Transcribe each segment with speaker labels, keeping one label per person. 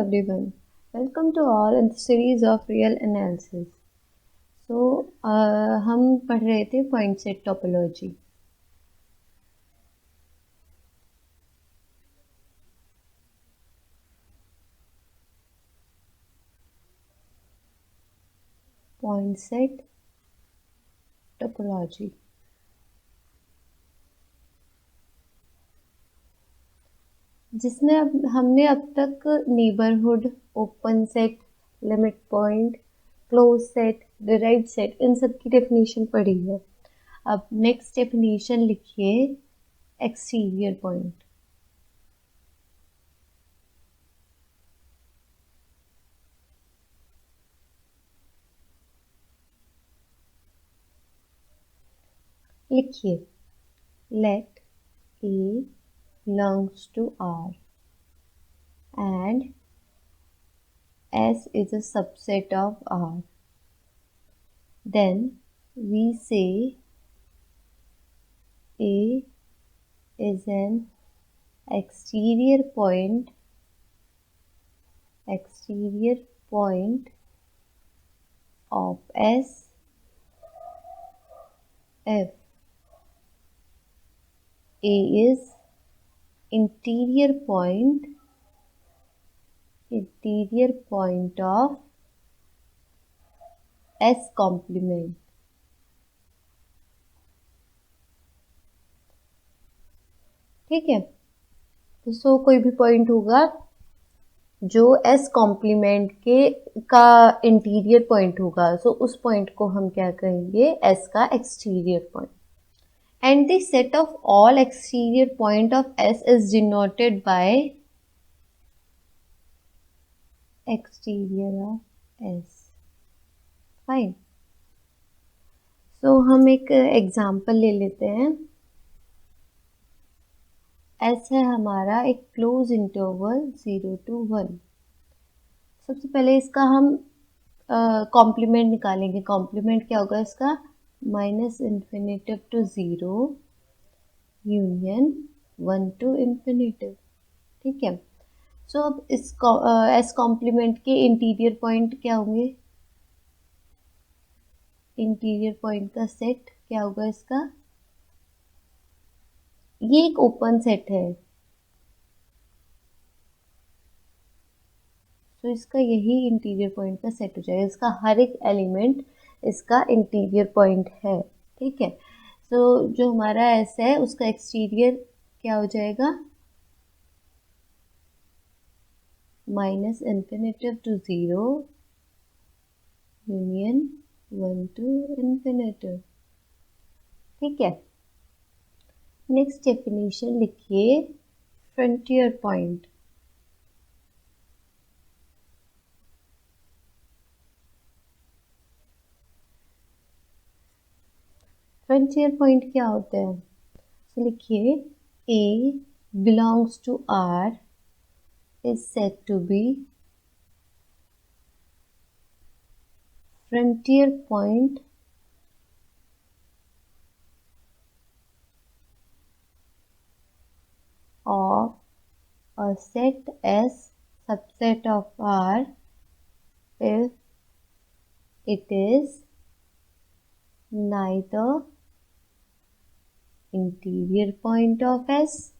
Speaker 1: everyone. Welcome to all in the series of real analysis. हम पढ़ रहे थे point set topology. Point set topology जिसमें हमने अब तक neighbourhood, open set, limit point, closed set, derived set इन सब की डेफिनेशन पढ़ी है. अब नेक्स्ट डेफिनेशन लिखिए एक्सटीरियर पॉइंट. लिखिए let A belongs to R and S is a subset of R. Then we say A is an exterior point of S if A is interior point of S complement. ठीक है. तो कोई भी point होगा जो S complement का interior point होगा, सो उस पॉइंट को हम क्या कहेंगे? S का exterior point. And the set of all exterior point of S is denoted by exterior of S. Fine. So हम एक एग्जाम्पल ले लेते हैं. S है हमारा एक क्लोज इंटरवल 0 to 1. सबसे पहले इसका हम कॉम्प्लीमेंट निकालेंगे. कॉम्प्लीमेंट क्या होगा इसका? -∞ to 0 यूनियन 1 to ∞. ठीक है. सो अब इस एस कॉम्प्लीमेंट के इंटीरियर पॉइंट क्या होंगे? इंटीरियर पॉइंट का सेट क्या होगा इसका? ये एक ओपन सेट है, तो इसका यही इंटीरियर पॉइंट का सेट हो जाएगा. इसका हर एक एलिमेंट इसका इंटीरियर पॉइंट है. ठीक है. सो जो हमारा एस है उसका एक्सटीरियर क्या हो जाएगा? -∞ to 0 यूनियन 1 to ∞. ठीक है. नेक्स्ट डेफिनेशन लिखिए फ्रंटियर पॉइंट. फ्रंटियर पॉइंट क्या होता है? तो लिखिए A belongs to R is said to be frontier point of a set S subset of R if it is neither interior point of S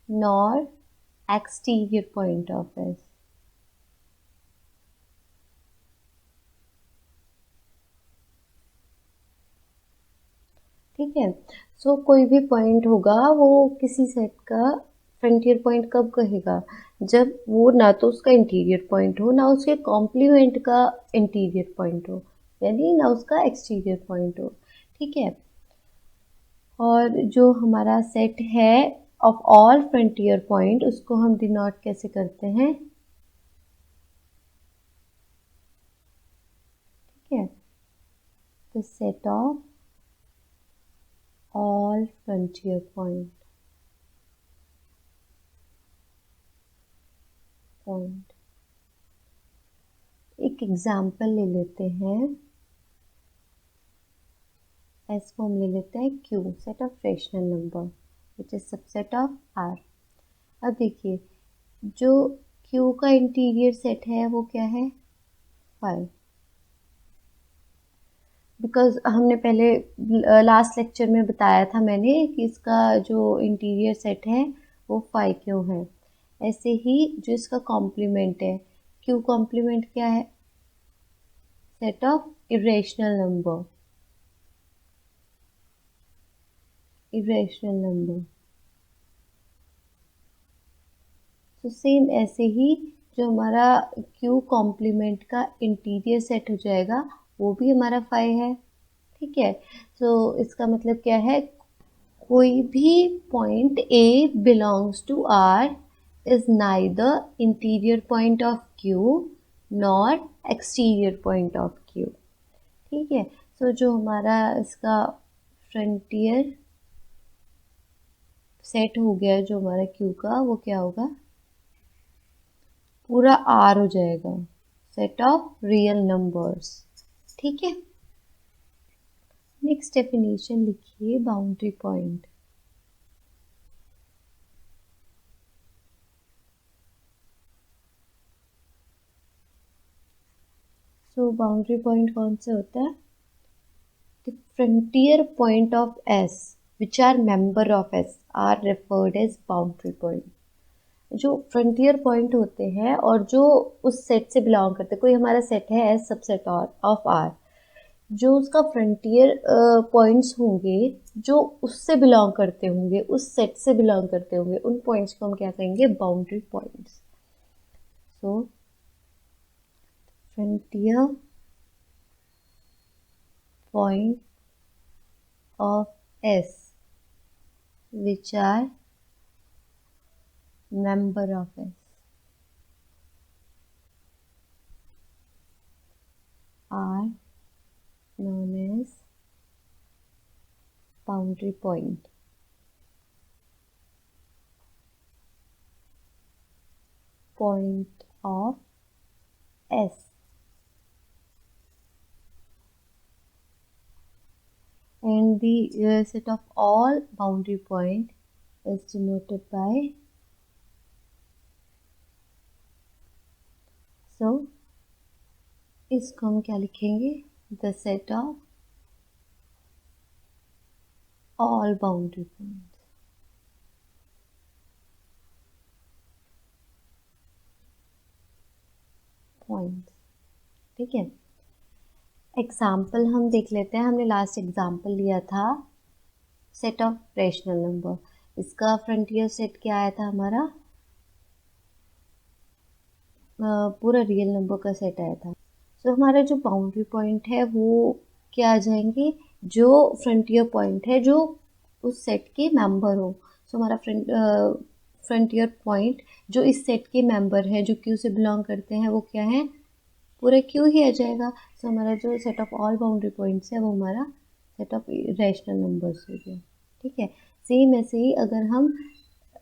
Speaker 1: nor exterior point of S. ठीक है. सो कोई भी point होगा वो किसी set का frontier point कब कहेगा? जब वो ना तो उसका इंटीरियर पॉइंट हो, ना उसके कॉम्प्लीमेंट का इंटीरियर पॉइंट हो, यानी ना उसका एक्सटीरियर पॉइंट हो. ठीक है. और जो हमारा सेट है ऑफ ऑल फ्रंटियर पॉइंट, उसको हम डिनोट कैसे करते हैं? ठीक है. The set of all frontier point. एक एग्जाम्पल ले लेते हैं. एस को हम ले लेते हैं Q, set of rational number which is subset of R. अब देखिए जो क्यू का इंटीरियर सेट है वो क्या है 5, बिकॉज हमने पहले लास्ट लेक्चर में बताया था मैंने कि इसका जो इंटीरियर सेट है वो 5 क्यों है। ऐसे ही जो इसका कॉम्प्लीमेंट है, क्यू कॉम्प्लीमेंट क्या है, set of irrational number, irrational number. तो सेम ऐसे ही जो हमारा क्यू कॉम्प्लीमेंट का इंटीरियर सेट हो जाएगा वो भी हमारा 5 है। ठीक है, तो इसका मतलब क्या है, कोई भी point A belongs to R is neither interior point of Q nor exterior point of Q. ठीक है, तो जो हमारा इसका फ्रंटियर सेट हो गया जो हमारा क्यू का, वो क्या होगा, पूरा आर हो जाएगा, सेट ऑफ रियल नंबर्स। ठीक है, नेक्स्ट डेफिनेशन लिखिए boundary point. So boundary point कौन से होता है, the frontier point of S which are member of S are referred as boundary point. जो फ्रंटियर पॉइंट होते हैं और जो उस सेट से बिलोंग करते हैं, कोई हमारा सेट है एस सबसेट ऑफ आर, जो उसका फ्रंटियर पॉइंट्स होंगे जो उससे बिलोंग करते होंगे, उस सेट से बिलोंग करते होंगे, उन पॉइंट्स को हम क्या कहेंगे, boundary points. So frontier point of S which are member of S are known as boundary point. Point of S. And the set of all boundary point is denoted by, so इसको हम क्या लिखेंगे, the set of all boundary points. ठीक है, example हम देख लेते हैं। हमने लास्ट एग्जाम्पल लिया था सेट ऑफ रेशनल नंबर, इसका फ्रंटियर सेट क्या आया था हमारा, पूरा रियल नंबर का सेट आया था। तो हमारा जो बाउंड्री पॉइंट है वो क्या आ जाएंगे, जो फ्रंटियर पॉइंट है जो उस सेट के मेंबर हो। सो हमारा फ्रंटियर पॉइंट जो इस सेट के मेंबर है, जो क्यू से बिलोंग करते हैं, वो क्या है, पूरा क्यू ही आ जाएगा। सो हमारा जो set of all boundary points है वो हमारा सेट ऑफ रैशनल नंबर्स हो गया। ठीक है, सेम ऐसे ही अगर हम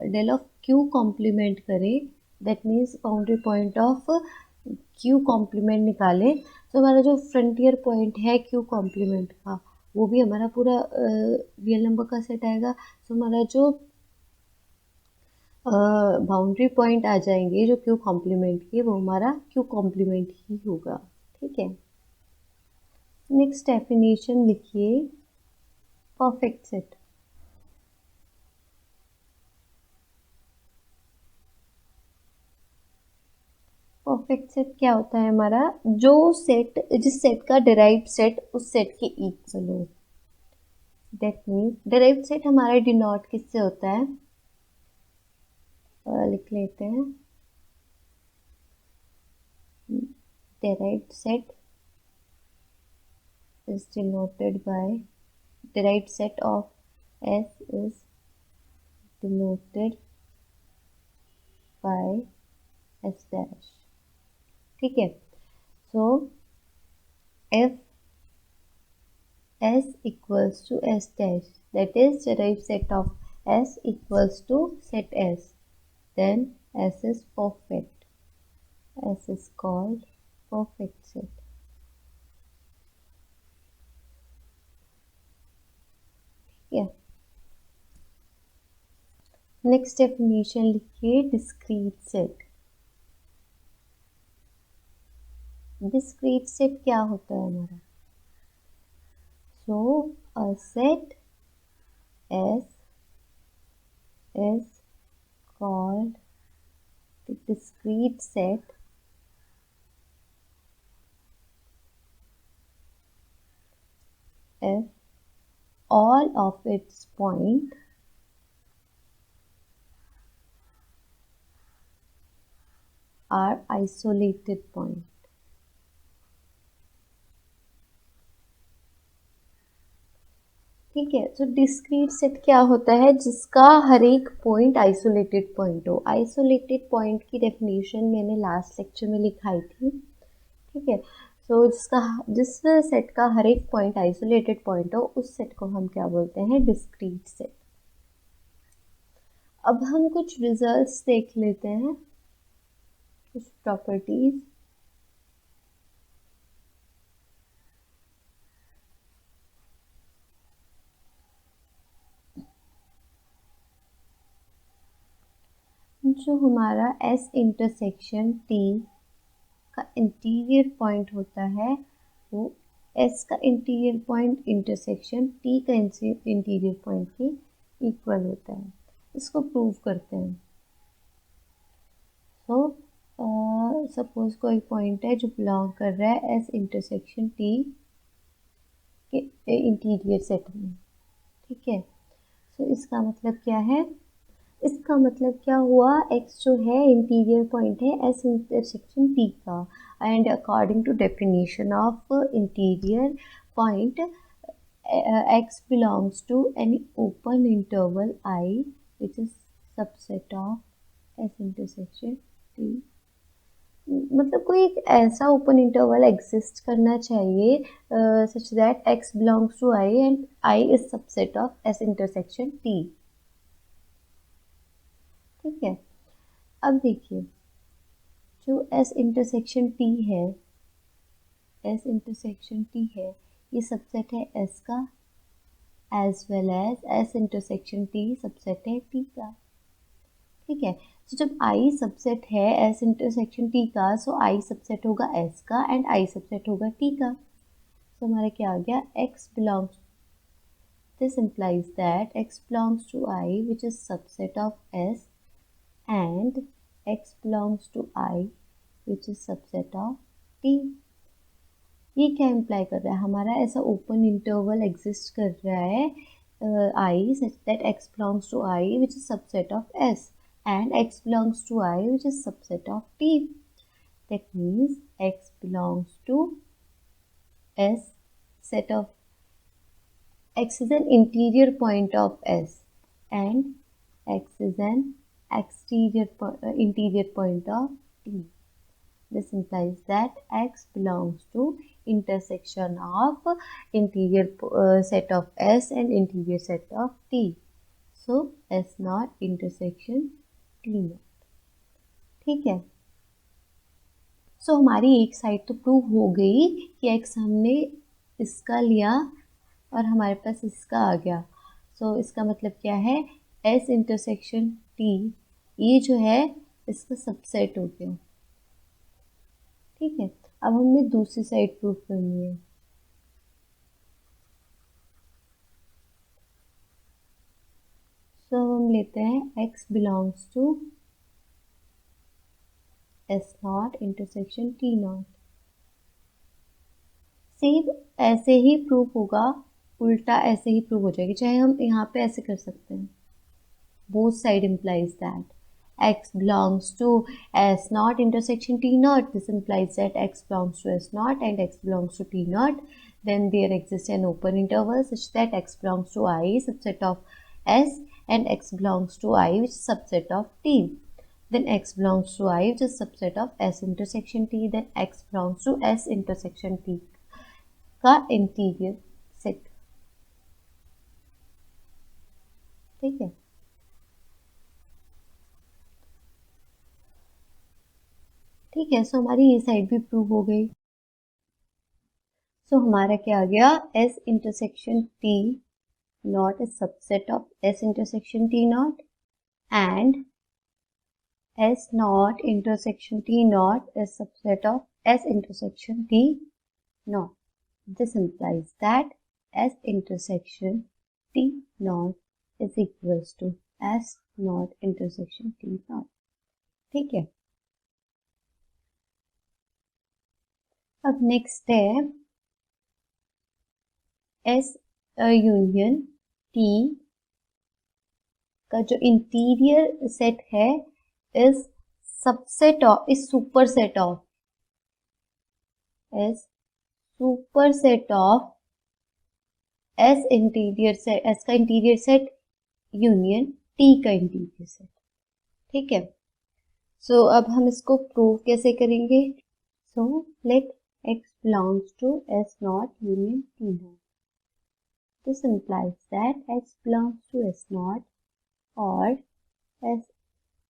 Speaker 1: डेल ऑफ क्यू कॉम्प्लीमेंट करें, that means boundary point of Q complement निकालें, तो हमारा जो फ्रंटियर पॉइंट है क्यू कॉम्प्लीमेंट का वो भी हमारा पूरा रियल नंबर का सेट आएगा। तो हमारा जो बाउंड्री पॉइंट आ जाएंगे जो क्यू कॉम्प्लीमेंट के, वो हमारा क्यू कॉम्प्लीमेंट ही होगा। ठीक है, नेक्स्ट डेफिनेशन लिखिए परफेक्ट सेट। परफेक्ट सेट क्या होता है हमारा, जो सेट, जिस सेट का डिराइव्ड सेट उस सेट के इक्वल हो। दैट मीन्स डिराइव्ड सेट हमारा डिनोट किससे होता है, लिख लेते हैं, derived set is denoted by, derived set of S is denoted by S dash। ठीक है, so if S equals to S dash, that is derived set of S equals to set S, then S is perfect. S is called perfect set। है। Next definition लिखिए discrete set. Discrete set क्या होता है हमारा? So a set S is called the discrete set if all of its points are isolated points. ठीक है, तो discrete set क्या होता है? जिसका हर एक पॉइंट आइसोलेटेड पॉइंट हो। आइसोलेटेड पॉइंट की डेफिनेशन मैंने लास्ट लेक्चर में लिखाई थी। ठीक है, तो जिस सेट का हर एक पॉइंट आइसोलेटेड पॉइंट हो, उस सेट को हम क्या बोलते हैं? Discrete set. अब हम कुछ रिजल्ट्स देख लेते हैं, कुछ प्रॉपर्टीज। जो हमारा S इंटरसेक्शन T का इंटीरियर पॉइंट होता है, वो S का इंटीरियर पॉइंट इंटरसेक्शन T का इंटीरियर पॉइंट के इक्वल होता है। इसको प्रूव करते हैं। तो सपोज कोई पॉइंट है जो बिलोंग कर रहा है S इंटरसेक्शन T के इंटीरियर सेट में। ठीक है, तो इसका मतलब क्या है? इसका मतलब क्या हुआ? x जो है इंटीरियर पॉइंट है S इंटरसेक्शन T का, and according to definition of interior point x belongs to any open interval I which is subset of S intersection T। मतलब कोई एक ऐसा ओपन इंटरवल एग्जिस्ट करना चाहिए such that x belongs to I and I is subset of S intersection T। ठीक है, अब देखिए, जो S इंटरसेक्शन T है, S इंटरसेक्शन T है, ये सबसेट है S का, as well as S intersection T subset है T का। ठीक है, तो जब I सबसेट है S इंटरसेक्शन T का, सो I सबसेट होगा S का एंड I सबसेट होगा T का। तो हमारा क्या आ गया? x belongs, this implies that x belongs to I which is subset of S and x belongs to I which is subset of T। ये क्या इम्प्लाई कर रहा है? हमारा ऐसा ओपन इंटरवल एग्जिस्ट कर रहा है I such that x belongs to I which is subset of S and x belongs to I which is subset of T। That means x belongs to S set of x is an interior point of S and x is an interior point of T। This implies that x belongs to intersection of interior set of S and interior set of T। So S naught intersection T naught। ठीक है, सो हमारी एक side तो prove हो गई कि x हमने इसका लिया और हमारे पास इसका आ गया। सो इसका मतलब क्या है? S इंटरसेक्शन T ये जो है इसका सबसेट हो गया। ठीक है, अब हमें दूसरी साइड प्रूफ करनी है। तो हम लेते हैं x belongs to S not intersection T not. Same ऐसे ही प्रूफ होगा, उल्टा ऐसे ही प्रूफ हो जाएगी, चाहे हम यहाँ पे ऐसे कर सकते हैं। Both side implies that x belongs to S naught intersection T naught. This implies that x belongs to S naught and x belongs to T naught. Then there exists an open interval such that x belongs to I subset of S and x belongs to I which is subset of T। Then x belongs to I which is subset of S intersection T। Then x belongs to S intersection T का interior set. ठीक है, ठीक है, सो हमारी ये side भी prove हो गई। सो हमारा क्या आ गया? S intersection T naught is subset of S intersection T naught, and S naught intersection T naught is subset of S intersection T naught. This implies that S intersection T naught is equals to S naught intersection T naught. ठीक है, अब next है S union T का जो interior set है is subset of, is superset of, is superset of S interior set, S का interior set union T का interior set. ठीक है, सो अब हम इसको प्रूव कैसे करेंगे? So let X belongs to S naught union T naught. This implies that X belongs to S naught or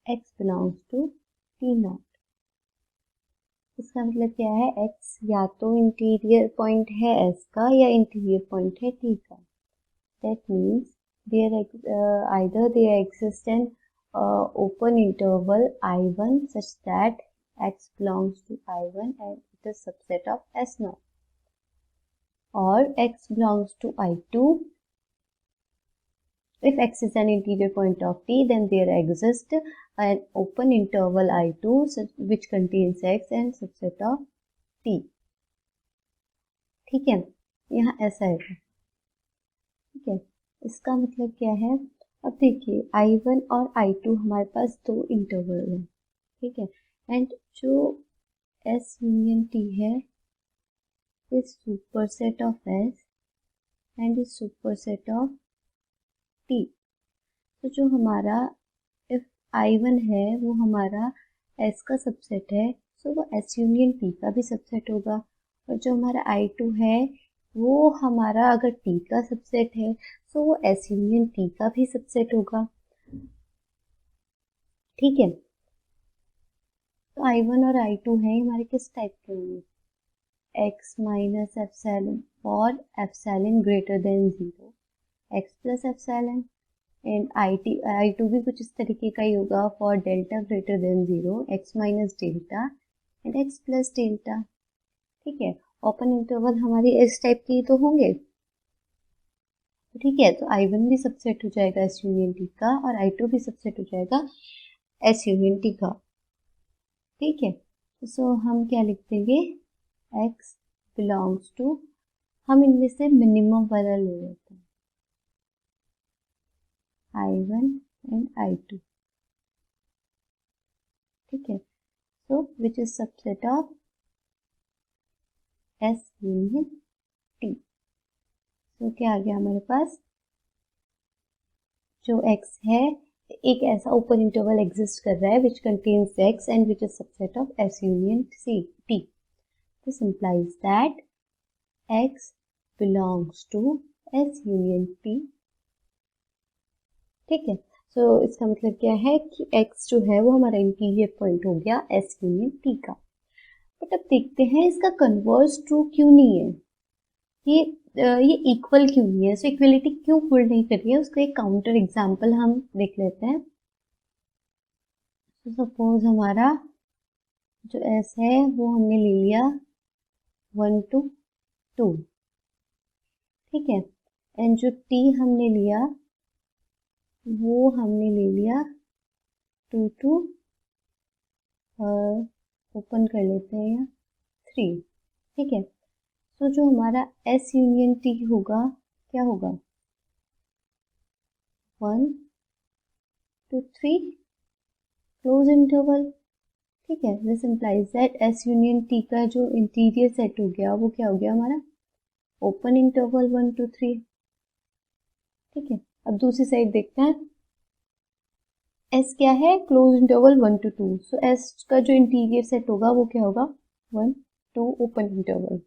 Speaker 1: X belongs to T naught. इसका मतलब क्या है? X या तो इंटीरियर पॉइंट है S का या इंटीरियर पॉइंट है T का. That means either there exists an open interval I1 such that X belongs to I1 and it is subset of S naught, or X belongs to I2. If X is an interior point of T, then there exists an open interval I2 which contains X and subset of T. ठीक है, यहाँ ऐसा है. ठीक है, इसका मतलब क्या है? अब देखिए I1 और I2 हमारे पास दो इंटरवल है. ठीक है, एंड जो S यूनियन T है is superset of S and is superset of T. तो जो हमारा इफ I1 है वो हमारा S का सबसेट है, सो वो S यूनियन T का भी सबसेट होगा. और जो हमारा I2 है वो हमारा अगर T का सबसेट है सो वो S यूनियन T का भी सबसेट होगा. ठीक है, तो I1 और I2 है हमारे किस टाइप के होंगे? X माइनस एप्सिलॉन और epsilon greater than 0, X plus epsilon. And I2 भी कुछ इस तरीके का ही होगा for delta greater than 0, X minus delta and X plus delta. ठीक है, ओपन इंटरवल हमारे इस टाइप के तो होंगे. ठीक है, तो I1 भी सबसेट हो जाएगा S यूनियन T का और I2 भी सबसेट हो जाएगा S यूनियन T का. ठीक है, सो हम क्या लिख देंगे? X बिलोंग्स टू, हम इनमें से मिनिमम वाला ले लेते हैं, I1 एंड I2. ठीक है, so which is subset of S union T. तो क्या आ गया हमारे पास? जो X है एक ऐसा ओपन इंटरवल एग्जिस्ट कर रहा है which contains X and which is subset of S union T. This implies that X belongs to S union T. ठीक है, सो इसका मतलब क्या है कि X जो है वो हमारा इंटीरियर पॉइंट हो गया S यूनियन T का. बट अब देखते हैं इसका कन्वर्स ट्रू क्यों नहीं है, ये इक्वल क्यों नहीं है, सो इक्वलिटी क्यों होल्ड नहीं कर रही है. उसका एक काउंटर एग्जांपल हम देख लेते हैं. तो सपोज हमारा जो S है वो हमने ले लिया 1 to 2. ठीक है, एंड जो T हमने लिया वो हमने ले लिया 2 to ओपन कर लेते हैं या 3. ठीक है, तो जो हमारा S यूनियन T होगा क्या होगा? 1 to 3 क्लोज इंटरवल. ठीक है, this implies that S union T का जो इंटीरियर सेट हो गया वो क्या हो गया हमारा? Open interval 1 to 3. ठीक है, अब दूसरी साइड देखते हैं. S क्या है? Close interval 1 to 2. So S का जो इंटीरियर सेट होगा वो क्या होगा? 1 to ओपन इंटरवल.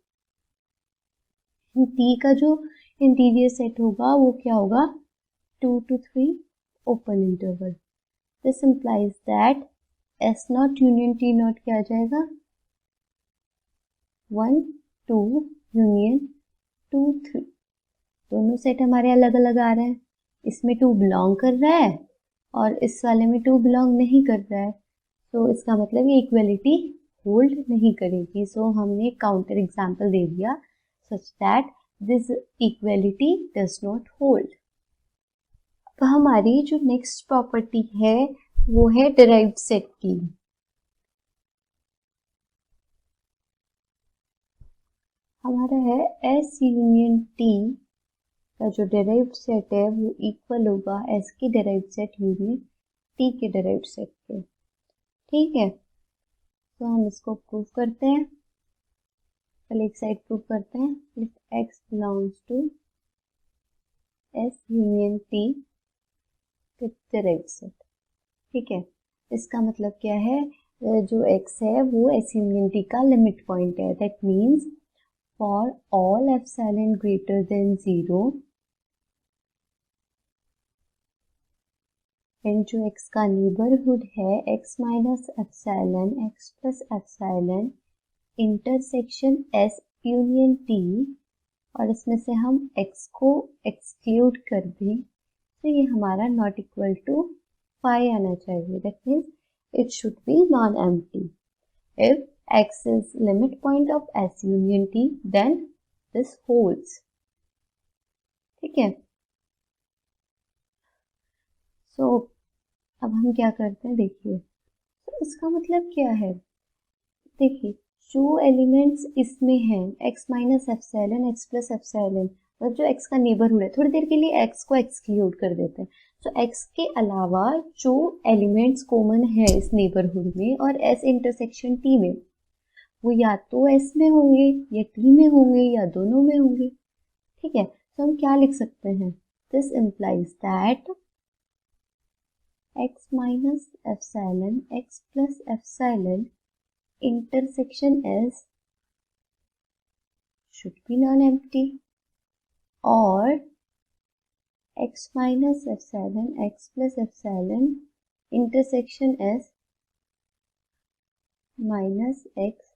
Speaker 1: T का जो इंटीरियर सेट होगा वो क्या होगा? 2 to 3 open interval. This implies that S not union T not क्या आ जाएगा? 1 2 यूनियन 2 3. दोनों सेट हमारे अलग अलग आ रहे हैं, इसमें 2 बिलोंग कर रहा है और इस वाले में 2 बिलोंग नहीं कर रहा है, तो इसका मतलब ये इक्वलिटी होल्ड नहीं करेगी। सो हमने काउंटर एग्जाम्पल दे दिया such that this equality does not hold. तो हमारी जो नेक्स्ट प्रॉपर्टी है वो है डिराइव्ड सेट की। हमारा है S यूनियन T का जो डिराइव्ड सेट है वो इक्वल होगा S की डिराइव्ड सेट यूनियन T के डिराइव्ड सेट के। ठीक है, तो हम इसको प्रूव करते हैं। पहले एक साइड प्रूव करते हैं, if X belongs to S union T with derived set. ठीक है, इसका मतलब क्या है, जो X है वो S यूनियन T का लिमिट पॉइंट है। That means for all epsilon greater than 0 and जो x का नेबरहुड है x minus epsilon x plus epsilon intersection S union T, और इसमें से हम x को एक्सक्लूड कर दें तो ये हमारा नॉट इक्वल टू फाई आना चाहिए। That means it should be non empty. If X is limit point of S union T, then this holds। ठीक है, so अब हम क्या करते हैं देखिए, तो इसका मतलब क्या है, देखिए जो एलिमेंट्स इसमें हैं x minus epsilon x plus epsilon, मतलब जो x का नेबरहुड है, थोड़ी देर के लिए x को एक्सक्लूड कर देते हैं, तो x के अलावा जो एलिमेंट्स कॉमन है इस नेबरहुड में और S इंटरसेक्शन T में, वो या तो S में होंगे या T में होंगे या दोनों में होंगे। ठीक है, तो हम क्या लिख सकते हैं, this implies that x minus epsilon x plus epsilon intersection S should be non empty, और x minus epsilon x plus epsilon intersection S minus x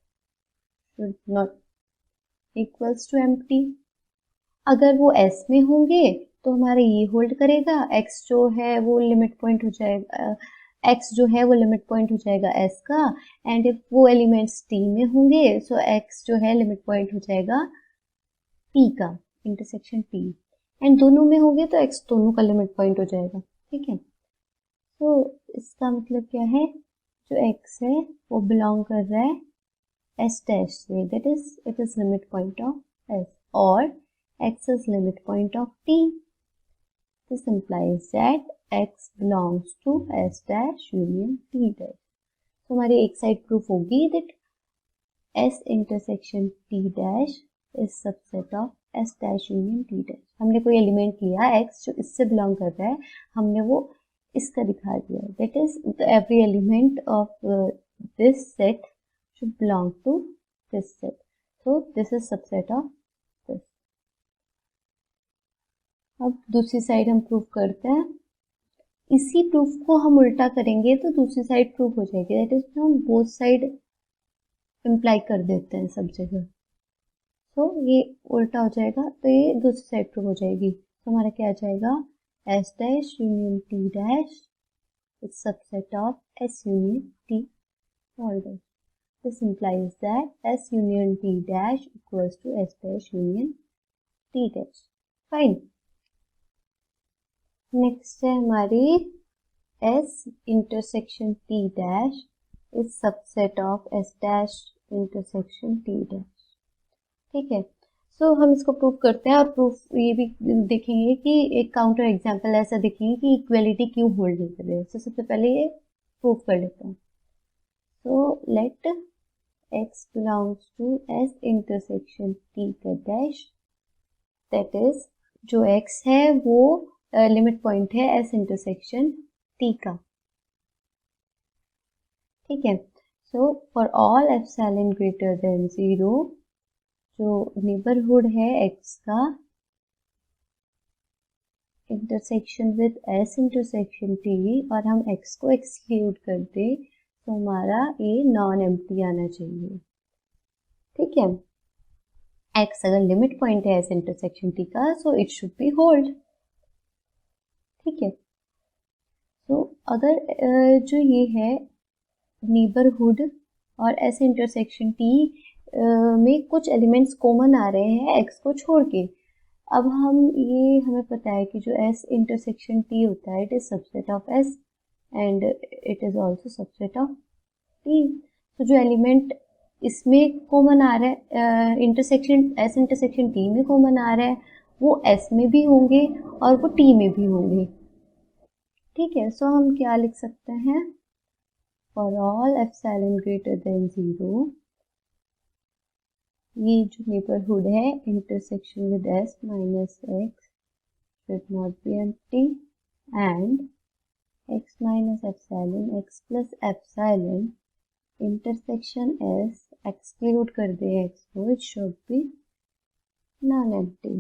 Speaker 1: should not equals to empty. अगर वो S में होंगे तो हमारा ये hold करेगा, x जो है वो लिमिट पॉइंट हो जाएगा, x जो है वो लिमिट पॉइंट हो जाएगा S का, एंड इफ वो एलिमेंट्स T में होंगे सो x जो है लिमिट पॉइंट हो जाएगा T का, इंटरसेक्शन T, एंड दोनों में होंगे तो x दोनों का लिमिट पॉइंट हो जाएगा। ठीक है, तो इसका मतलब क्या है, जो x है वो बिलोंग कर रहा है S dash से, that is it is limit point of S, or x is limit point of T. This implies that x belongs to S dash union T dash. तो हमारी एक साइड प्रूफ होगी that S intersection T dash is subset of S dash union T dash। हमने कोई element लिया x जो इससे belong कर रहा है, हमने वो इसका दिखा दिया, that is every element of this set should belong to this set, so this is subset of this। अब दूसरी साइड हम प्रूव करते हैं, इसी प्रूफ को हम उल्टा करेंगे तो दूसरी साइड प्रूफ हो जाएगी, दैट इज हम बोथ साइड इम्प्लाई कर देते हैं सब जगह, तो ये उल्टा हो जाएगा, तो ये दूसरी साइड प्रूफ हो जाएगी, तो हमारा क्या आ जाएगा, S dash union T dash is subset of S union T all dash। This implies that S union T dash equals to S dash union T dash। Fine। Next है हमारी S intersection T dash is subset of S dash intersection T dash। ठीक है, सो हम इसको prove करते हैं, और proof ये भी देखेंगे कि एक काउंटर एग्जाम्पल ऐसा देखेंगे कि इक्वलिटी क्यों होल्ड नहीं कर रही है। तो सबसे पहले ये प्रूव कर लेते हैं। So let x belongs to S intersection T का dash, that is जो x है वो लिमिट पॉइंट है S intersection T का। ठीक है, so for all epsilon greater than 0 जो नेबरहुड है x का intersection with S intersection T, और हम x को एक्सक्लूड कर दे तो हमारा ये नॉन एम्प्टी आना चाहिए। ठीक है, x अगर लिमिट पॉइंट है एस इंटरसेक्शन टी का, so it should be hold. ठीक है, तो अगर जो ये है नेबरहुड और एस इंटरसेक्शन टी में कुछ एलिमेंट्स कॉमन आ रहे हैं एक्स को छोड़ के। अब हमें पता है कि जो एस इंटरसेक्शन टी होता है it is subset of S and it is also subset of T. तो जो एलिमेंट इसमें कॉमन आ रहा है इंटरसेक्शन एस इंटरसेक्शन टी में कॉमन आ रहा है वो एस में भी होंगे और वो टी में भी होंगे। ठीक है, सो हम क्या लिख सकते हैं, for all epsilon greater than 0, ये जो नेबरहुड है intersection with S minus x should not be empty and x minus epsilon x plus epsilon intersection s exclude कर दे x को, it should be non empty।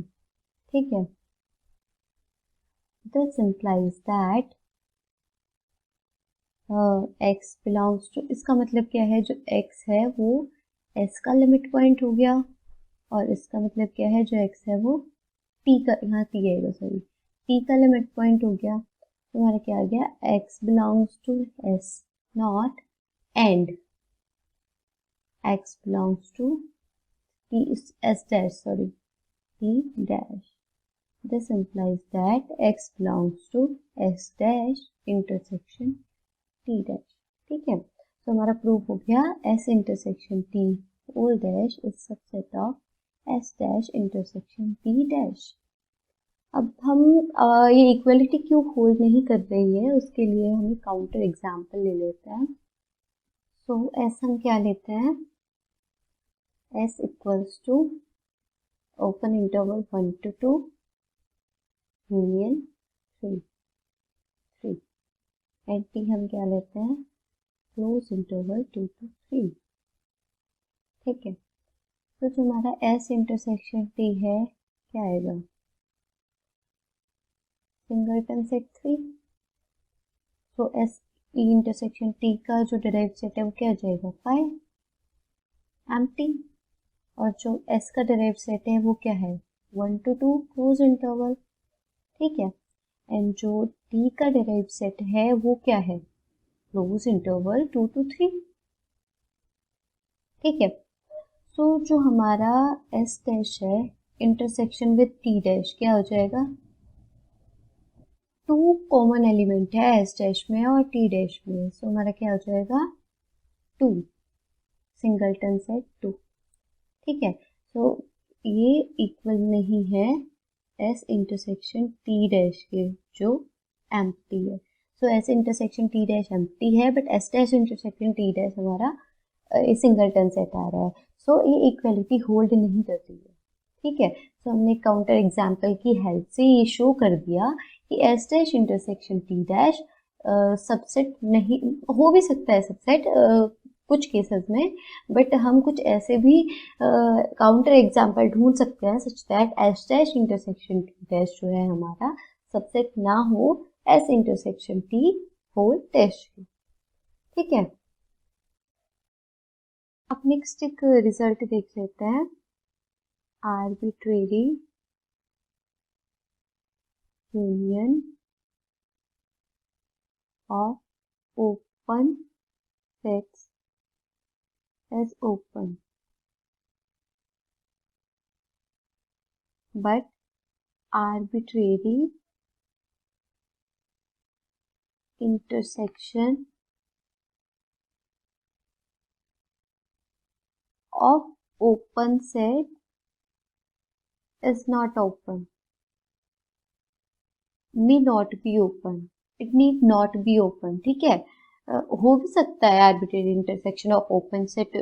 Speaker 1: ठीक है, this implies that x belongs to, इसका मतलब क्या है, जो x है वो s का लिमिट पॉइंट हो गया और इसका मतलब क्या है जो x है वो t का, यहाँ t आएगा सॉरी, t का लिमिट पॉइंट हो गया। तो हमारा क्या आ गया, x belongs to s not and x belongs to t s dash sorry t dash। This implies that x belongs to s dash intersection t dash। ठीक है, तो हमारा प्रूफ हो गया s intersection t whole dash is subset of s dash intersection t dash। अब हम ये equality क्यों होल्ड नहीं कर रही है उसके लिए हम काउंटर एग्जाम्पल ले लेते हैं। सो s हम क्या लेते हैं, s equals to open interval 1 to 2 union 3 3 and t हम क्या लेते हैं, क्लोज इंटरवल 2 to 3। ठीक है, तो जो हमारा s इंटरसेक्शन t है क्या आएगा, सिंगलटन सेट 3। तो s इंटरसेक्शन t का जो डिराइव्ड सेट है वो क्या आ जाएगा 5 एम्प्टी, और जो s का डिराइव्ड सेट है वो क्या है 1 to 2 क्लोज इंटरवल। ठीक है, एंड जो t का डिराइव्ड सेट है वो क्या है क्लोज इंटरवल 2 to 3। ठीक है, तो जो हमारा s डैश है इंटरसेक्शन विद t डैश क्या हो जाएगा, 2 कॉमन एलिमेंट है s डैश में और t डैश में, सो हमारा क्या हो जाएगा 2 सिंगलटन सेट 2। ठीक है, तो ये इक्वल नहीं है s इंटरसेक्शन t डैश के जो एम्प्टी है। So s intersection t dash empty है but s dash intersection t dash हमारा सिंगलटन सेट आ रहा है, सो ये इक्वलिटी होल्ड नहीं करती है। ठीक है, तो हमने काउंटर एग्जाम्पल की हेल्प से ये शो कर दिया कि S dash intersection T dash subset नहीं हो भी सकता है सबसेट कुछ केसेस में, बट हम कुछ ऐसे भी काउंटर एग्जाम्पल ढूंढ सकते हैं such that S dash intersection T dash जो है हमारा सबसेट ना हो S intersection T whole dash की। ठीक है, अब नेक्स्ट एक रिजल्ट देख लेते हैं, arbitrary union of open sets as open but arbitrary intersection of open set is not open, may not be open, it need not be open। ठीक है, हो भी सकता है arbitrary intersection of open set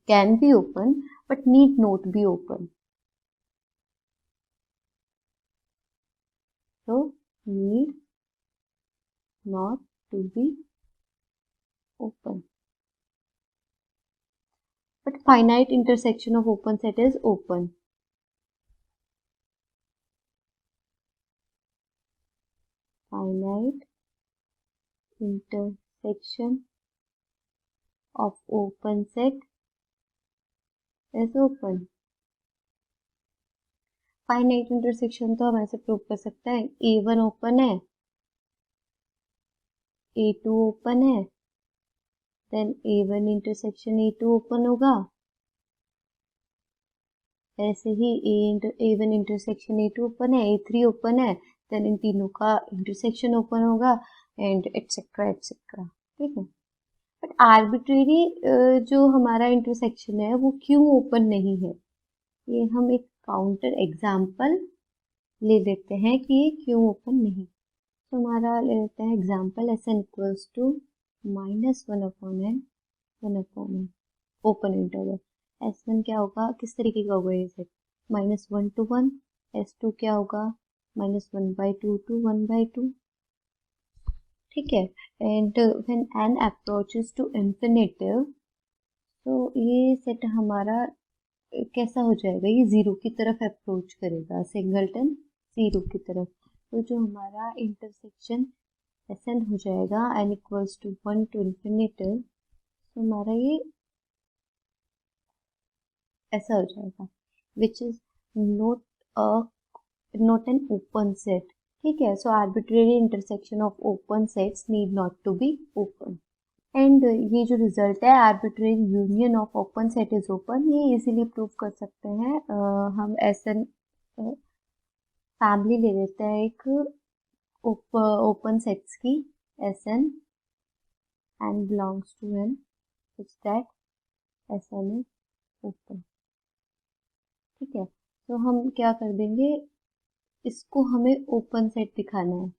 Speaker 1: can be open but need not be open। so need not to be open but finite intersection of open set is open। finite intersection of open set is open। Finite intersection तो हम ऐसे prove कर सकते हैं, A1 open है, A2 open है, then A1 intersection A2 open होगा, ऐसे ही A1 इंटरसेक्शन A2 ओपन है, A3 ओपन है, देन इन तीनों का इंटरसेक्शन ओपन होगा एंड एटसेट्रा एटसेट्रा। ठीक है, बट आर्बिट्रेरी जो हमारा इंटरसेक्शन है वो क्यों ओपन नहीं है, ये हम एक काउंटर एग्जाम्पल ले लेते हैं कि ये क्यों ओपन नहीं। तो हमारा ले लेते हैं example Sn equals to -1/n open interval. S1 क्या होगा, किस तरीके का होगा ये सेट, -1 to 1, S2 क्या होगा, -1/2 to 1/2। ठीक है, and when n approaches to infinitive, तो ये सेट हमारा कैसा हो जाएगा, ये जीरो की तरफ अप्रोच करेगा, सिंगलटन जीरो की तरफ। तो जो हमारा इंटरसेक्शन Sn हो जाएगा n equals to 1 to infinitive, तो हमारा ये ऐसा हो जाएगा, which is not not an open set. ठीक है, so arbitrary intersection of open sets need not to be open. And ये जो रिजल्ट है arbitrary union of open set is open, ये इजीली प्रूव कर सकते हैं। हम Sn फैमिली ले लेते हैं एक ओपन सेट्स की, Sn and belongs to n such that Sn is open। ठीक है, तो हम क्या कर देंगे, इसको हमें ओपन सेट दिखाना है।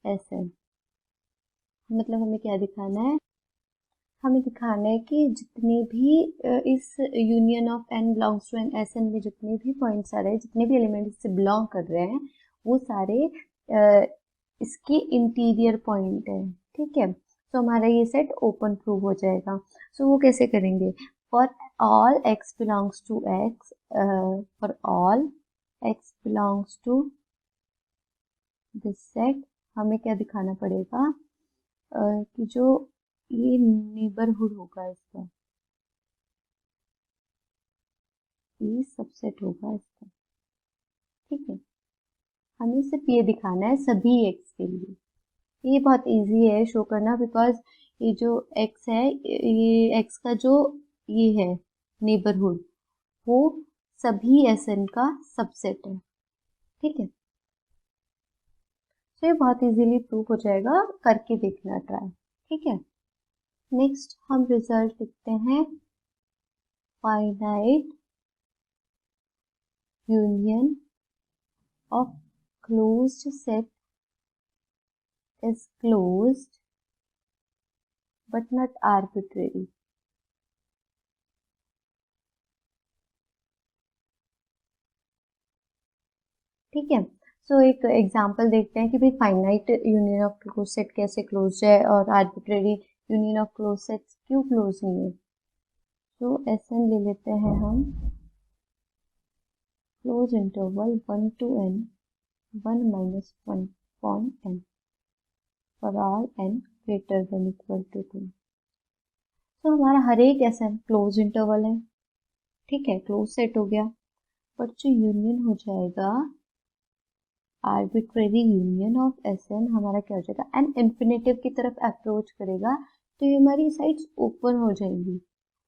Speaker 1: Sn मतलब हमें क्या दिखाना है, हमें दिखाना है कि जितने भी इस union of n belongs to n Sn में जितने भी पॉइंट्स आ रहे हैं, जितने भी एलिमेंट इससे बिलोंग कर रहे हैं, वो सारे इसके इंटीरियर पॉइंट है। ठीक है, तो हमारा ये सेट ओपन प्रूव हो जाएगा। सो वो कैसे करेंगे, for all x belongs to x, for all x belongs to this set, हमें क्या दिखाना पड़ेगा, कि जो ये नेबरहुड होगा इसका, ये सबसेट होगा इसका। ठीक है, हमें सिर्फ ये दिखाना है सभी x के लिए। ये बहुत इजी है शो करना, बिकॉज ये जो x है, ये x का जो ये है नेबरहुड, वो सभी Sn का सबसेट है। ठीक है, तो ये बहुत इजीली प्रूव हो जाएगा, करके देखना ट्राई। ठीक है, नेक्स्ट हम रिजल्ट लिखते हैं, finite union of closed set is closed but not arbitrary। ठीक है, सो एक एग्जांपल देखते हैं कि भाई finite union of close set कैसे क्लोज है और arbitrary union of close sets क्यों क्लोज नहीं है। तो Sn ले लेते हैं हम, close interval 1 to n 1 minus 1 upon n for all n greater than equal to 2। तो हमारा हर एक Sn क्लोज इंटरवल है। ठीक है, क्लोज सेट हो गया, बट जो यूनियन हो जाएगा आर्बिट्रेरी यूनियन ऑफ Sn, हमारा क्या हो जाएगा, एन इंफिनिटिव की तरफ अप्रोच करेगा, तो ये हमारी साइड्स ओपन हो जाएंगी,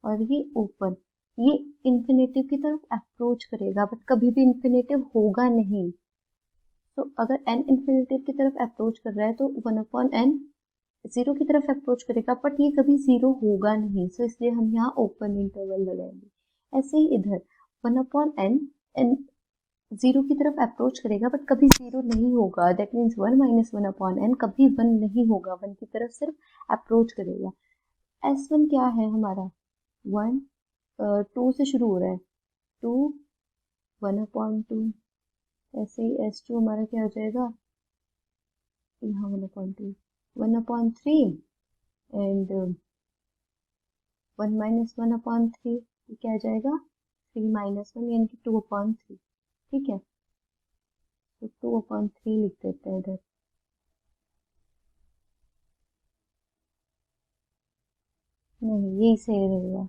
Speaker 1: और ये ओपन, ये इंफिनिटिव की तरफ अप्रोच करेगा, बट कभी भी इंफिनिटिव होगा नहीं। तो अगर n इंफिनिटिव की तरफ अप्रोच कर रहा है तो 1/n जीरो की तरफ अप्रोच करेगा, बट ये कभी जीरो होगा नहीं, सो इसलिए हम यहाँ ओपन इंटरवल लगाएंगे। ऐसे ही इधर 1/n जीरो की तरफ अप्रोच करेगा, बट कभी जीरो नहीं होगा, दैट मीन्स 1 minus 1/n कभी 1 नहीं होगा, 1 की तरफ सिर्फ अप्रोच करेगा। S1 क्या है हमारा, 1 2 से शुरू हो रहा है, 2 1/2, ऐसे ही S2 हमारा क्या हो जाएगा, यहाँ 1/2 1/3 एंड 1 minus 1/3, क्या आ जाएगा 3 minus 1 यानी कि 2/3। ठीक है, तो 2/3 लिख देते हैं इधर। नहीं, यही सही रहेगा,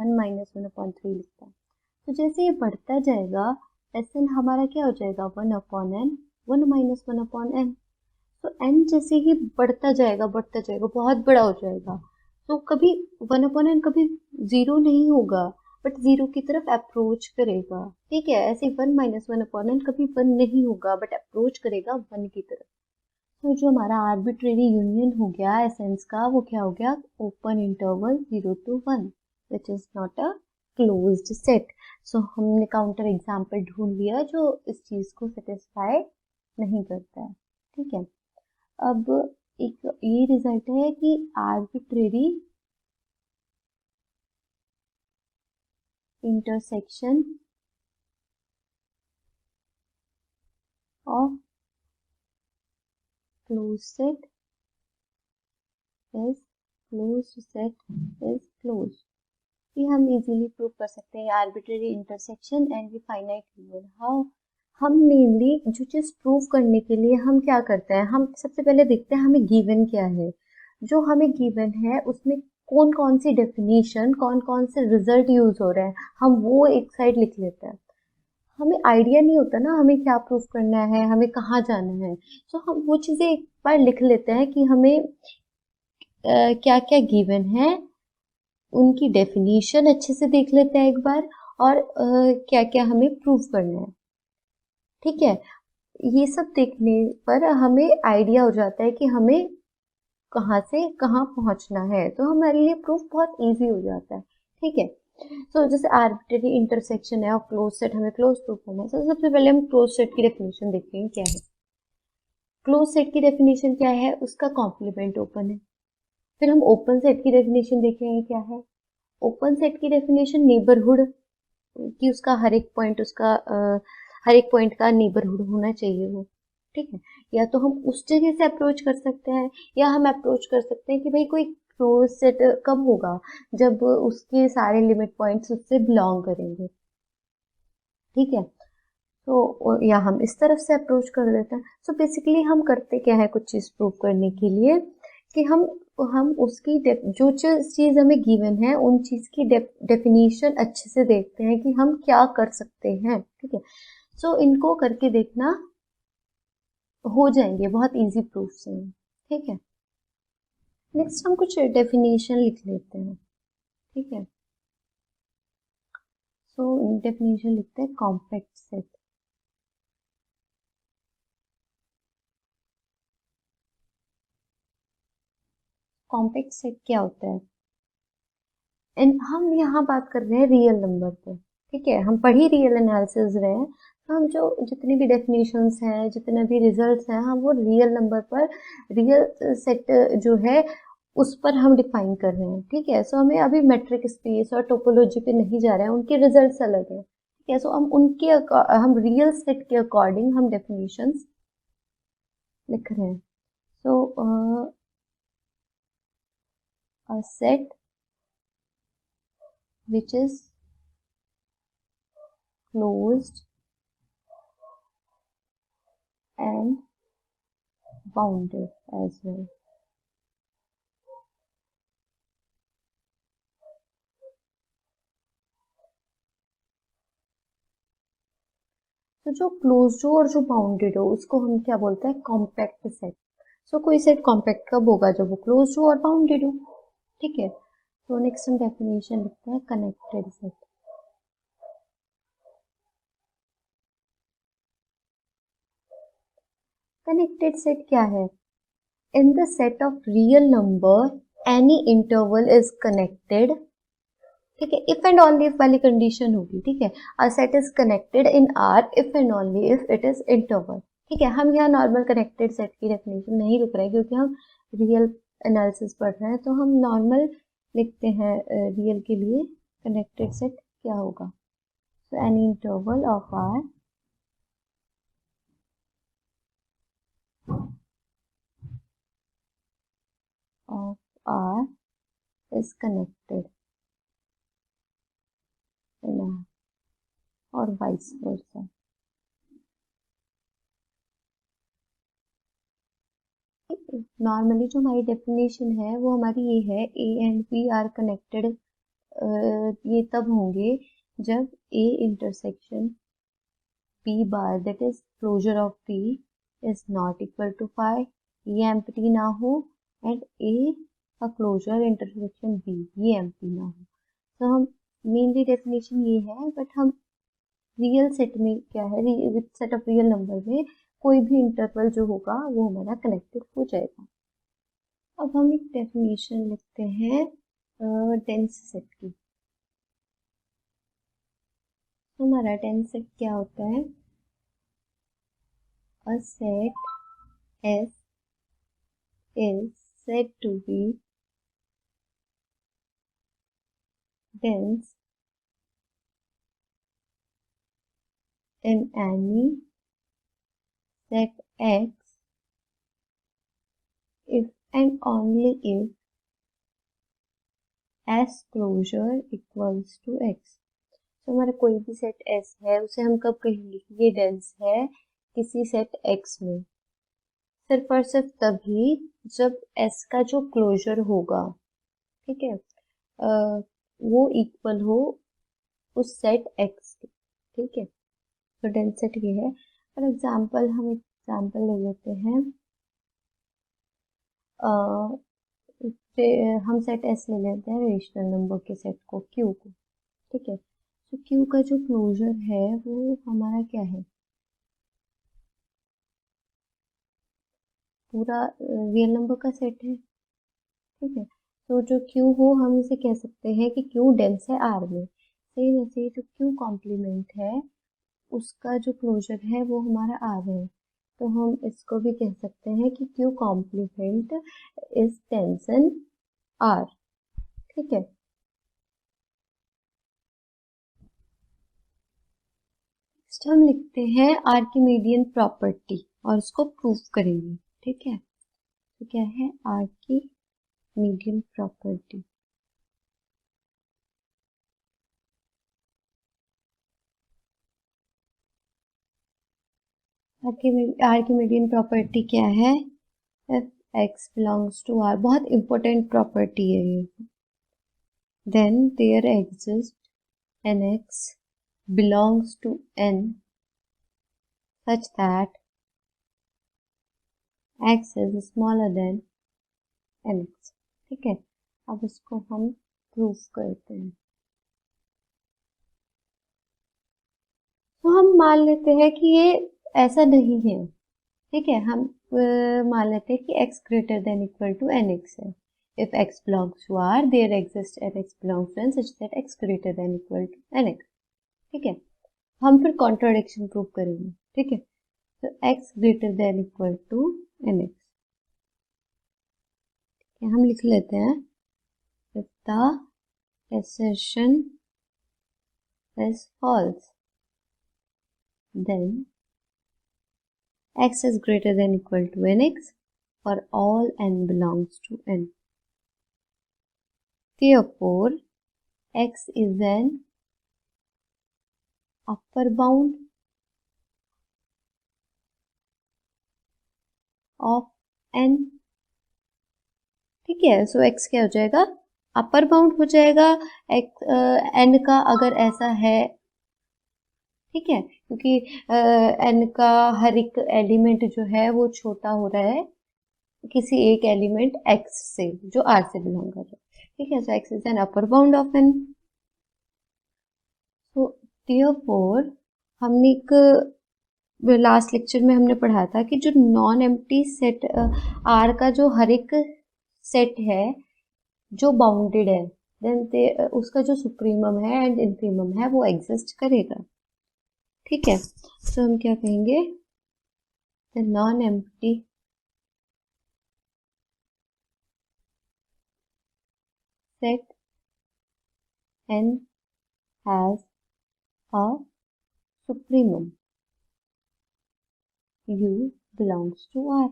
Speaker 1: 1 माइनस 1/3 लिखता है। तो जैसे ये बढ़ता जाएगा एस एन हमारा क्या हो जाएगा 1/n 1 माइनस 1/n। तो n जैसे ही बढ़ता जाएगा बहुत बड़ा हो जाएगा, तो कभी 1/n कभी जीरो नहीं होगा बट जीरो की तरफ अप्रोच करेगा। ठीक है, ऐसे 1 माइनस 1/n कभी 1 नहीं होगा बट अप्रोच करेगा 1 की तरफ। तो जो हमारा आर्बिट्रेरी यूनियन हो गया एसेंस का वो क्या हो गया open interval 0 to 1 which is not a closed set. So हमने काउंटर एग्जाम्पल ढूंढ लिया जो इस चीज को सेटिस्फाई नहीं करता है। ठीक है, अब एक ये रिजल्ट है कि arbitrary intersection of closed set is closed set is closed। ये हम इजीली प्रूव कर सकते हैं arbitrary intersection and finite union. How हम मेनली जो चीज प्रूव करने के लिए हम क्या करते हैं, हम सबसे पहले देखते हैं हमें गिवन क्या है। जो हमें गिवन है उसमें कौन कौन सी डेफिनेशन कौन कौन से रिजल्ट यूज हो रहे हैं हम वो एक साइड लिख लेते हैं। हमें आइडिया नहीं होता ना हमें क्या प्रूफ करना है हमें कहाँ जाना है, तो हम वो चीजें एक बार लिख लेते हैं कि हमें क्या क्या गिवन है, उनकी डेफिनेशन अच्छे से देख लेते हैं एक बार और क्या क्या हमें प्रूफ करना है। ठीक है, ये सब देखने पर हमें आइडिया हो जाता है कि हमें कहाँ से कहाँ पहुंचना है, तो हमारे लिए प्रूफ बहुत इजी हो जाता है। ठीक है, तो जैसे आर्बिट्रेरी इंटरसेक्शन है और क्लोज सेट हमें क्लोज प्रूफ करना है, तो सबसे पहले हम क्लोज सेट की डेफिनेशन देखते हैं क्या है। क्लोज सेट की डेफिनेशन क्या है, उसका कॉम्प्लीमेंट ओपन है। फिर हम ओपन सेट की डेफिनेशन देखेंगे क्या है। ओपन सेट की डेफिनेशन नेबरहुड कि उसका हर एक पॉइंट का नेबरहुड होना चाहिए वो। ठीक है, या तो हम उस जगह से अप्रोच कर सकते हैं या हम अप्रोच कर सकते हैं कि भाई कोई क्लोज सेट कब होगा जब उसके सारे लिमिट पॉइंट्स उससे बिलोंग करेंगे। ठीक है, तो या हम इस तरफ से अप्रोच कर देते हैं। सो बेसिकली हम करते क्या है कुछ चीज प्रूव करने के लिए कि हम उसकी जो चीज हमें गिवन है उन चीज की डेफिनेशन अच्छे से देखते हैं कि हम क्या कर सकते हैं। ठीक है, सो इनको करके देखना हो जाएंगे बहुत इजी प्रूफ से। ठीक है, नेक्स्ट हम कुछ डेफिनेशन लिख लेते हैं। ठीक है, सो डेफिनेशन लिखते हैं कॉम्पैक्ट सेट। कॉम्पैक्ट सेट क्या होता है, हम यहाँ बात कर रहे हैं रियल नंबर पे। ठीक है, हम पढ़ी रियल एनालिसिस रहे हैं, तो हम जो जितनी भी डेफिनेशंस हैं जितने भी रिजल्ट्स हैं हम वो रियल नंबर पर रियल सेट जो है उस पर हम डिफाइन कर रहे हैं। ठीक है, सो हमें अभी मेट्रिक स्पेस और टोपोलॉजी पे नहीं जा रहे हैं, उनके रिजल्ट्स अलग हैं। ठीक है, सो हम रियल सेट के अकॉर्डिंग हम डेफिनेशंस लिख रहे हैं। सो a set which is closed and bounded as well। तो जो क्लोज्ड हो और जो बाउंडेड हो उसको हम क्या बोलते हैं कॉम्पैक्ट सेट। सो कोई सेट कॉम्पैक्ट कब होगा जब वो क्लोज्ड हो और बाउंडेड हो। ठीक है, तो नेक्स्ट हम डेफिनेशन लिखते हैं कनेक्टेड सेट। कनेक्टेड सेट क्या है, in the set of real number any interval is connected. ठीक है, इफ एंड ओनली इफ वाली कंडीशन होगी। ठीक है, a set is connected in are if and only if it is interval. ठीक है, हम यहाँ नॉर्मल कनेक्टेड सेट की डेफिनेशन नहीं लिख रहे हैं क्योंकि हम रियल एनालिसिस पढ़ रहे हैं, तो हम नॉर्मल लिखते हैं रियल के लिए कनेक्टेड सेट क्या होगा। So any interval of R is connected in R और vice versa। नॉर्मली जो हमारी डेफिनेशन है वो हमारी ये है A and B are connected ये तब होंगे जब A intersection P bar that is closure of P is not equal to 5, ये एम्प्टी ना हो, एंड A का क्लोजर इंटरसेक्शन B ये एम्प्टी ना हो। तो हम मेनली डेफिनेशन ये है, बट हम रियल सेट में क्या है, with set of real number में कोई भी इंटरवल जो होगा वो हमारा कनेक्टेड हो जाएगा। अब हम एक डेफिनेशन लिखते हैं डेंस सेट की। हमारा डेंस सेट क्या होता है? अ set S is said to be dense in any set X if and only if S closure equals to X। तो हमारा कोई भी सेट S है उसे हम कब कहेंगे कि ये डेंस है किसी सेट X में? सिर्फ और सिर्फ तभी जब S का जो क्लोजर होगा, ठीक है, वो इक्वल हो उस सेट X के, ठीक है। तो डेंस सेट ये है। फॉर एग्जाम्पल हम एग्जाम्पल ले लेते हैं, हम सेट S ले लेते हैं रेशनल नंबर के सेट को Q को, ठीक है। तो Q का जो क्लोजर है वो हमारा क्या है? पूरा रियल नंबर का सेट है, ठीक है। तो जो Q हो हम इसे कह सकते हैं कि Q डेंस है R में। सही वैसे जो Q कॉम्प्लीमेंट है उसका जो क्लोजर है वो हमारा R है, तो हम इसको भी कह सकते हैं कि Q complement is dense in R, ठीक है। नेक्स्ट हम लिखते हैं आर्किमीडियन प्रॉपर्टी और उसको प्रूव करेंगे, ठीक है। तो क्या है आर्किमीडियन प्रॉपर्टी? आर्किमीडियन प्रॉपर्टी क्या है? if x belongs to R, बहुत इंपॉर्टेंट प्रॉपर्टी है ये। then there exists an x belongs to n such that x is smaller than nx, ठीक है। अब इसको हम प्रूव करते हैं। तो हम मान लेते हैं कि ये ऐसा नहीं है, ठीक है। हम मान लेते हैं कि x greater than equal to nx है। if x belongs to R, there exists an x belongs to n such that x greater than equal to nx, ठीक है। हम फिर कॉन्ट्राडिक्शन प्रूव करेंगे, ठीक है। तो x greater than equal to nx, हम लिख लेते हैं if the assertion is false then x is greater than equal to nx for all n belongs to n. Therefore, x is an upper bound of n, ठीक है। सो x क्या हो जाएगा? Upper bound हो जाएगा n का, अगर ऐसा है, ठीक है, क्योंकि n का हर एक एलिमेंट जो है वो छोटा हो रहा है किसी एक एलिमेंट x से जो R से बिलोंग कर रहा है, ठीक है। सो x is an upper bound of n। So therefore हमने एक लास्ट लेक्चर में हमने पढ़ा था कि जो नॉन एम्प्टी सेट R का जो हर एक सेट है जो बाउंडेड है, देन उसका जो सुप्रीमम है एंड इंफीमम है वो एग्जिस्ट करेगा, ठीक है। तो हम क्या कहेंगे? The non empty set n has a supremum u belongs to R,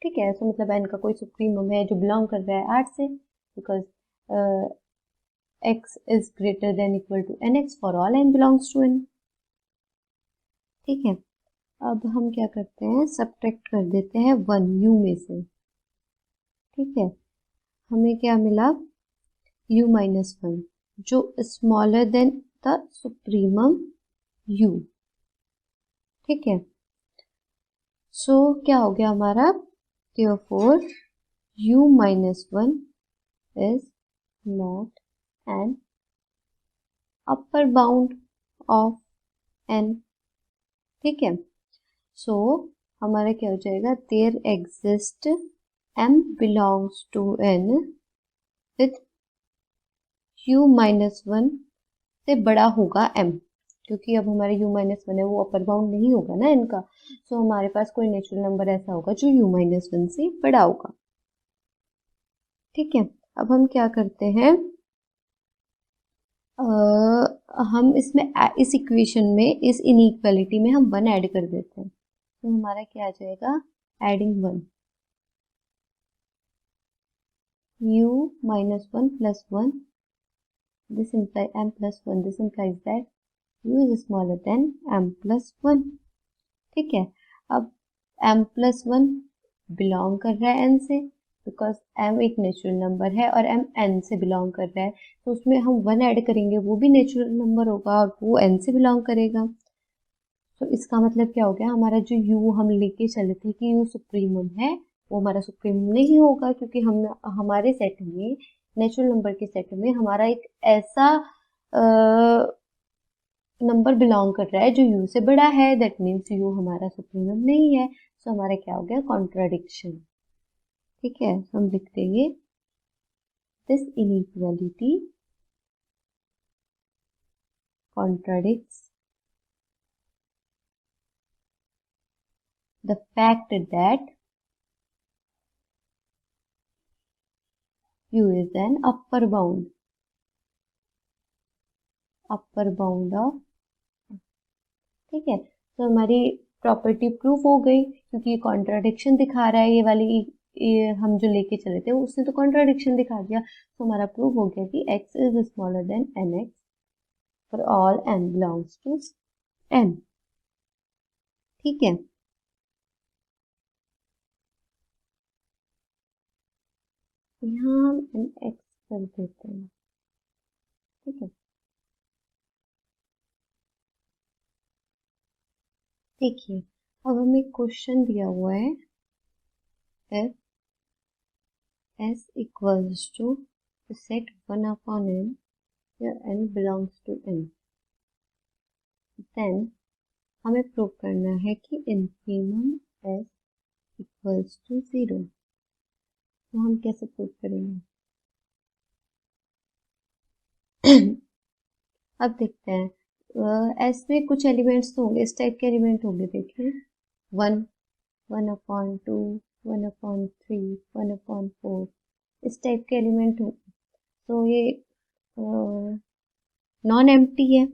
Speaker 1: ठीक है। तो मतलब n का कोई सुप्रीमम है जो बिलोंग कर रहा है R से, because x is greater than equal to nx for all n belongs to n, ठीक है। अब हम क्या करते हैं? सब्ट्रैक्ट कर देते हैं 1 u में से, ठीक है। हमें क्या मिला? u -1, जो smaller than the supremum u। ठीक है, सो क्या हो गया हमारा, therefore u minus 1 is not an upper bound of n। ठीक है, सो हमारा क्या हो जाएगा, there exist m belongs to n with u minus 1 से बड़ा होगा m, क्योंकि अब हमारे u माइनस 1 है वो अपर बाउंड नहीं होगा ना n का, सो हमारे पास कोई नेचुरल नंबर ऐसा होगा जो u माइनस 1 से बड़ा होगा। ठीक है, अब हम क्या करते हैं, हम इसमें इस इक्वेशन में इस इनइक्वालिटी में हम 1 ऐड कर देते हैं, तो हमारा क्या आ जाएगा, adding 1 u minus 1 plus 1, this implies m plus 1, this implies that u is smaller than m plus 1। ठीक है, अब m plus 1 बिलोंग कर रहा है n से, बिकॉज m एक नेचुरल नंबर है और m n से बिलोंग कर रहा है, तो उसमें हम 1 ऐड करेंगे, वो भी नेचुरल नंबर होगा और वो n से बिलोंग करेगा। तो इसका मतलब क्या हो गया, हमारा जो u हम लेके चले थे कि u सुप्रीमम है, वो हमारा सुप्रीमम नहीं होगा, क्योंकि हम हमारे सेट में, नेचुरल नंबर के सेट में हमारा एक ऐसा नंबर बिलोंग कर रहा है जो u से बड़ा है, दैट मीन्स u हमारा सुप्रीमम नहीं है। तो हमारा क्या हो गया, कॉन्ट्राडिक्शन। ठीक है, तो हम लिख देंगे this inequality contradicts the fact that u is an upper bound of। ठीक है, तो हमारी प्रॉपर्टी प्रूफ हो गई, क्योंकि कॉन्ट्राडिक्शन दिखा रहा है, ये वाली हम जो लेके चले थे उसने तो कॉन्ट्राडिक्शन दिखा दिया, तो हमारा प्रूफ हो गया कि x is smaller than nx for all n belongs to n। ठीक है, यहाँ हम nx कर देते हैं। ठीक है, देखिए अब हमें एक क्वेश्चन दिया हुआ है, if s equals to set 1 upon n where n belongs to n, then हमें प्रूव करना है कि इनफिमम s इक्वल्स टू 0। तो हम कैसे प्रूव करेंगे अब देखते हैं, एस में कुछ एलिमेंट्स तो होंगे, इस टाइप के एलिमेंट होंगे, देखिए 1, 1/2, 1/3, 1/4, इस टाइप के एलिमेंट होंगे, तो ये नॉन एम्प्टी है,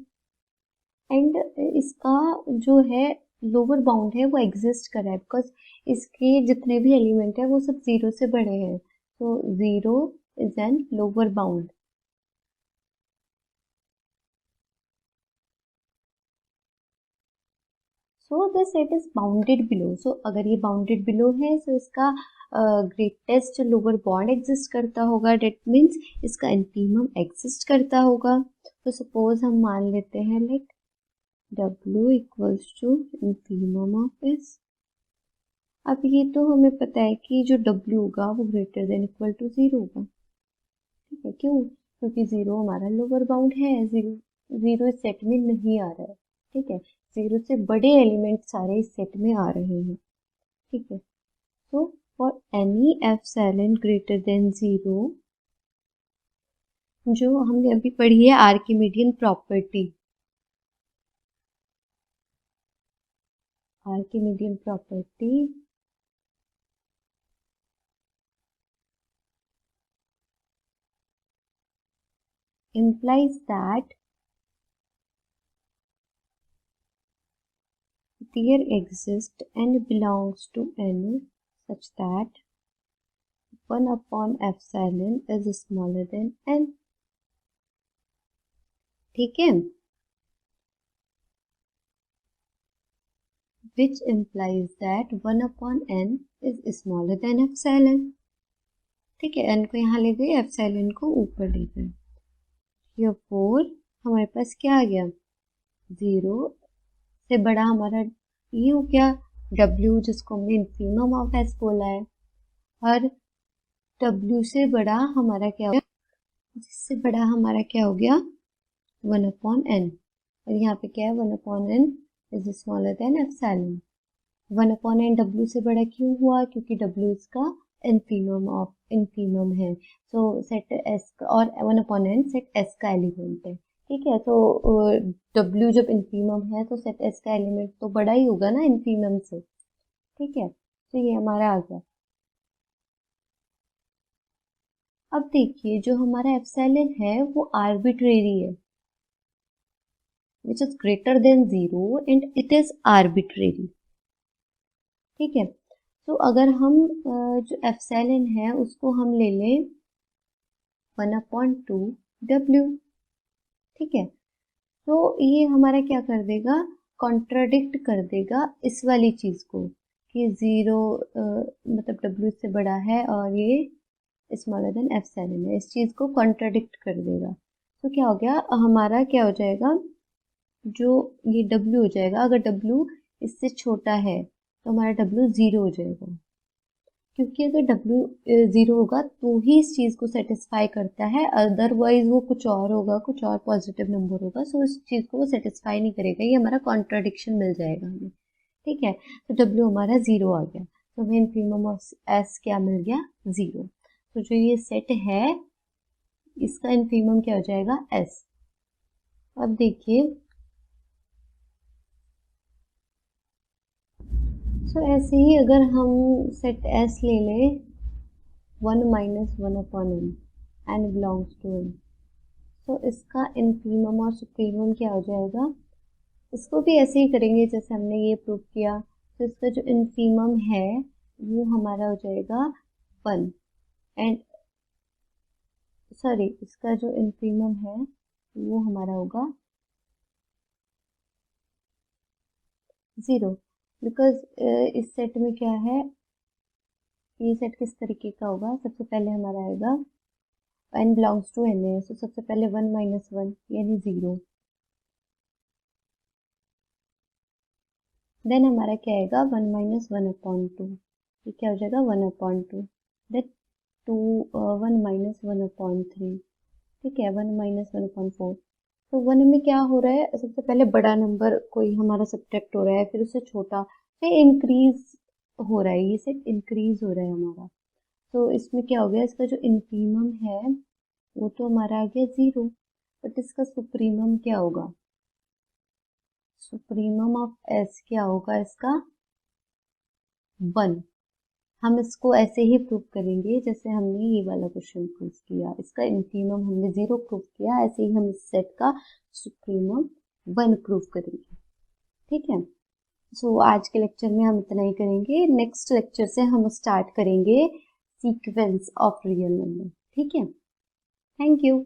Speaker 1: एंड इसका जो है लोअर बाउंड है वो एग्जिस्ट कर रहा है, बिकॉज इसके जितने भी एलिमेंट है वो सब 0 से बड़े हैं, तो 0 is an lower bound. So the set is bounded below, so अगर ये बाउंडेड बिलो है तो इसका ग्रेटेस्ट लोअर बॉन्ड एग्जिस्ट करता होगा, डेट मीन्स इसका इंफीमम एग्जिस्ट करता होगा। तो सपोज हम मान लेते हैं like W equals to infimum of S। अब ये तो हमें पता है कि जो W होगा वो ग्रेटर देन इक्वल टू 0 होगा। ठीक है, क्यों, क्योंकि 0 हमारा लोअर बाउंड है, 0 इस सेट में नहीं आ रहा है। ठीक है, 0 से बड़े एलिमेंट सारे इस सेट में आ रहे हैं। ठीक है, तो for any epsilon greater than 0, जो हमने अभी पढ़ी है Archimedean property, Archimedean property implies that there exists and belongs to n such that 1 upon epsilon is smaller than n। ठीक है, which implies that 1 upon n is smaller than epsilon। ठीक है, n को यहाँ ले गए, एप्सिलॉन को ऊपर ले गए। ये 4 हमारे पास क्या आ गया, 0 से बड़ा हमारा ये हो गया W, जिसको हमने इन्फीमम ऑफ S बोला है। और W से बड़ा हमारा क्या हो गया, जिससे बड़ा हमारा क्या हो गया 1/n। और यहाँ पे क्या है 1/n is smaller then epsilon. 1/n W से बड़ा क्यों हुआ, क्योंकि W इसका इन्फीमम है। सो सेट S का और 1/n सेट S का एलिमेंट है। ठीक है, तो W जब इन्फीमम है तो सेट S का एलिमेंट तो बड़ा ही होगा ना इन्फीमम से। ठीक है, तो ये हमारा आ गया। अब देखिए जो हमारा एप्सिलॉन है वो आर्बिट्रेरी है, which is greater than 0 and it is arbitrary. ठीक है, तो अगर हम जो एप्सिलॉन है उसको हम ले लें 1/2 W। ठीक है, तो ये हमारा क्या कर देगा, कॉन्ट्राडिक्ट कर देगा इस वाली चीज को कि 0 मतलब W से बड़ा है और ये स्मॉलर देन एप्सिलॉन है, इस चीज को कॉन्ट्राडिक्ट कर देगा। तो क्या हो गया, हमारा क्या हो जाएगा, जो ये W हो जाएगा, अगर W इससे छोटा है तो हमारा W 0 हो जाएगा, क्योंकि अगर W 0 होगा तो ही इस चीज को सेटिस्फाई करता है, अदरवाइज वो कुछ और होगा, कुछ और पॉजिटिव नंबर होगा, सो इस चीज को वो सेटिस्फाई नहीं करेगा, ये हमारा कॉन्ट्राडिक्शन मिल जाएगा हमें। ठीक है, तो W हमारा 0 आ गया, तो हमें इन्फीमम ऑफ S क्या मिल गया, 0। तो जो ये सेट है इसका इन्फीमम क्या हो जाएगा, S। अब देखिए तो ऐसे ही अगर हम सेट S ले लें 1 - 1/n, n belongs to n, तो इसका इन्फीमम और सुप्रीमम क्या हो जाएगा, इसको भी ऐसे ही करेंगे जैसे हमने ये प्रूव किया। तो इसका जो इन्फीमम है वो हमारा हो जाएगा 1 एंड सॉरी, इसका जो इन्फीमम है वो हमारा होगा 0, बिकॉज इस सेट में क्या है, ये सेट किस तरीके का होगा, सबसे पहले हमारा आएगा n बिलोंग्स टू n है, तो सबसे पहले 1 - 1 यानी 0, देन हमारा क्या आएगा 1 - 1/2, ये क्या हो जाएगा 1/2, देन 1 - 1/3। ठीक है, 1 - 1/4। तो 1 में क्या हो रहा है, सबसे पहले बड़ा नंबर कोई हमारा सब्ट्रैक्ट हो रहा है, फिर उससे छोटा, फिर इंक्रीज हो रहा है, ये सेट इंक्रीज हो रहा है हमारा। तो इसमें क्या हो गया, इसका जो इन्फीमम है वो तो हमारा आ गया 0, बट इसका सुप्रीमम क्या होगा, सुप्रीमम ऑफ S क्या होगा इसका 1। हम इसको ऐसे ही प्रूव करेंगे जैसे हमने ये वाला क्वेश्चन प्रूव किया, इसका इन्फीमम हमने 0 प्रूव किया, ऐसे ही हम इस सेट का सुप्रीमम 1 प्रूव करेंगे। ठीक है, सो आज के लेक्चर में हम इतना ही करेंगे, नेक्स्ट लेक्चर से हम स्टार्ट करेंगे सीक्वेंस ऑफ रियल नंबर। ठीक है, थैंक यू।